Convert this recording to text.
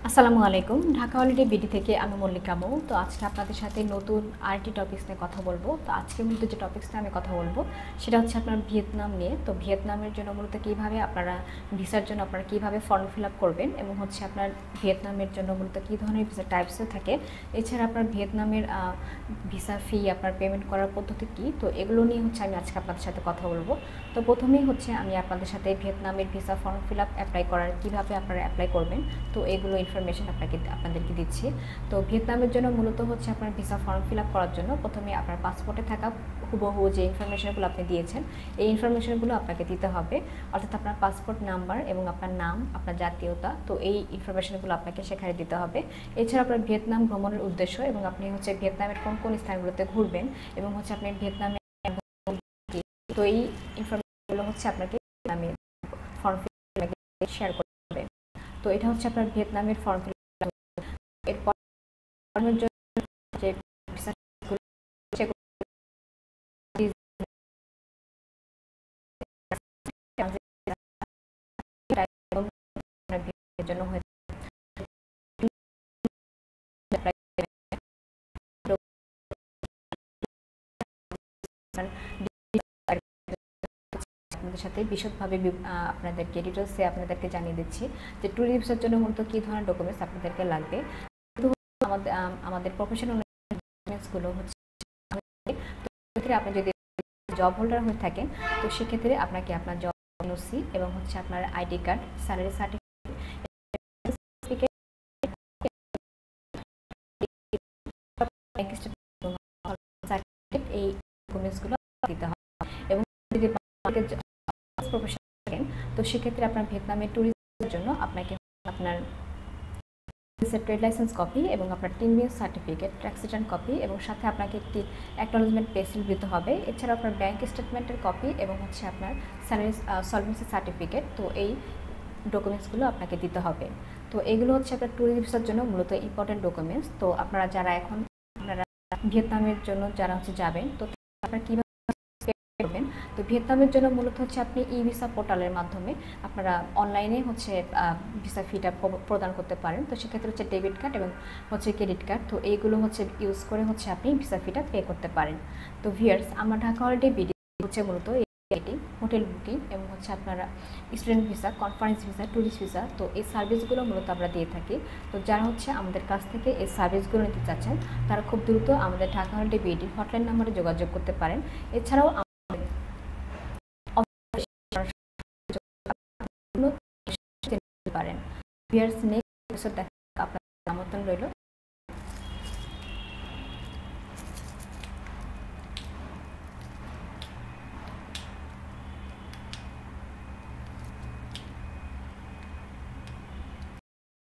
আসসালামু আলাইকুম। Dhaka holiday BD থেকে আমি মল্লিকা মৌ। তো আজকে আপনাদের সাথে নতুন আরেকটি টপিকস নিয়ে কথা বলবো। তো আজকে মূলত যে টপিক্সটা আমি কথা বলবো সেটা হচ্ছে আপনার ভিয়েতনাম নিয়ে। তো ভিয়েতনামের জন্য মূলত কীভাবে আপনারা ভিসার জন্য আপনারা কীভাবে ফর্ম ফিল আপ করবেন এবং হচ্ছে আপনার ভিয়েতনামের জন্য মূলত কী ধরনের ভিসা টাইপসও থাকে, এছাড়া আপনার ভিয়েতনামের ভিসা ফি আপনার পেমেন্ট করার পদ্ধতি কী, তো এগুলো নিয়ে হচ্ছে আমি আজকে আপনাদের সাথে কথা বলবো। তো প্রথমেই হচ্ছে আমি আপনাদের সাথে ভিয়েতনামের visa form fill up apply করার কীভাবে আপনারা অ্যাপ্লাই করবেন তো এগুলো ইনফরমেশন আপনাদেরকে দিচ্ছি। তো ভিয়েতনামের জন্য মূলত হচ্ছে আপনার ভিসা ফর্ম ফিল আপ করার জন্য প্রথমে আপনার পাসপোর্টে থাকা হুবহু যে ইনফরমেশনগুলো আপনি দিয়েছেন এই ইনফরমেশনগুলো আপনাকে দিতে হবে, অর্থাৎ আপনার পাসপোর্ট নাম্বার এবং আপনার নাম, আপনার জাতীয়তা, তো এই ইনফরমেশনগুলো আপনাকে সেখানে দিতে হবে। এছাড়া আপনার ভিয়েতনাম ভ্রমণের উদ্দেশ্য এবং আপনি হচ্ছে ভিয়েতনামের কোন কোন স্থানগুলোতে ঘুরবেন এবং হচ্ছে আপনি ভিয়েতনামে, তো এই ইনফরমেশনগুলো হচ্ছে আপনাকে আমি ফর্ম ফিল শেয়ার করতে হবে। তো এটা হচ্ছে আপনার ভিয়েতনামের ফর্ম ফিল এরপর জন্য যে জন্য আপনাদের সাথে বিশদভাবে আপনাদেরকে ডিটেলসে আপনাদেরকে জানিয়ে দিচ্ছি যে ট্যুরিস্ট ভিসার জন্য মূলত কী ধরনের ডকুমেন্টস আপনাদেরকে লাগবে। আমাদের প্রফেশনাল ডকুমেন্টসগুলো হচ্ছে, আপনি যদি জব হোল্ডার হয়ে থাকেন তো সেক্ষেত্রে আপনাকে আপনার জব এনওসি এবং হচ্ছে আপনার আইডি কার্ড, স্যালারি সার্টিফিকেট, এই ডকুমেন্টসগুলো দিতে হবে। এবং যদি প্রফেশনাল থাকেন তো সেক্ষেত্রে আপনার ভিয়েতনামের ট্যুরিস্টের জন্য আপনাকে আপনার ট্রেড লাইসেন্স কপি এবং আপনার 3 month certificate, tax return copy এবং সাথে আপনাকে একটি অ্যাকনলেজমেন্ট পে স্লিপ দিতে হবে। এছাড়া আপনার ব্যাংক স্টেটমেন্টের কপি এবং হচ্ছে আপনার স্যালারি সলভেন্সি সার্টিফিকেট, তো এই ডকুমেন্টসগুলো আপনাকে দিতে হবে। তো এগুলো হচ্ছে আপনার ট্যুরিস্ট ভিসার জন্য মূলত ইম্পর্টেন্ট ডকুমেন্টস। তো আপনারা যারা এখন আপনারা ভিয়েতনামের জন্য যারা হচ্ছে যাবেন তো আপনারা কীভাবে করবেন, তো ভিয়েতনামের জন্য মূলত হচ্ছে আপনি ই ভিসা পোর্টালের মাধ্যমে আপনারা অনলাইনে হচ্ছে ভিসা ফিটা প্রদান করতে পারেন। তো সেক্ষেত্রে হচ্ছে ডেবিট কার্ড এবং হচ্ছে ক্রেডিট কার্ড, তো এইগুলো হচ্ছে ইউজ করে হচ্ছে আপনি ভিসা ফিটা পে করতে পারেন। তো ভিউয়ার্স, আমরা ঢাকা হলিডে বিডি হচ্ছে মূলত হোটেল বুকিং এবং হচ্ছে আপনারা student visa, conference visa, tourist visa, তো এই সার্ভিসগুলো মূলত আমরা দিয়ে থাকি। তো যারা হচ্ছে আমাদের কাছ থেকে এই সার্ভিসগুলো নিতে চাচ্ছেন তারা খুব দ্রুত আমাদের ঢাকা হলিডে বিডি হটলাইন নাম্বারে যোগাযোগ করতে পারেন। এছাড়াও পারেন। ভিউয়ার্স, নেক্সট এপিসোড দেখার আপনাদের আমন্ত্রণ রইল।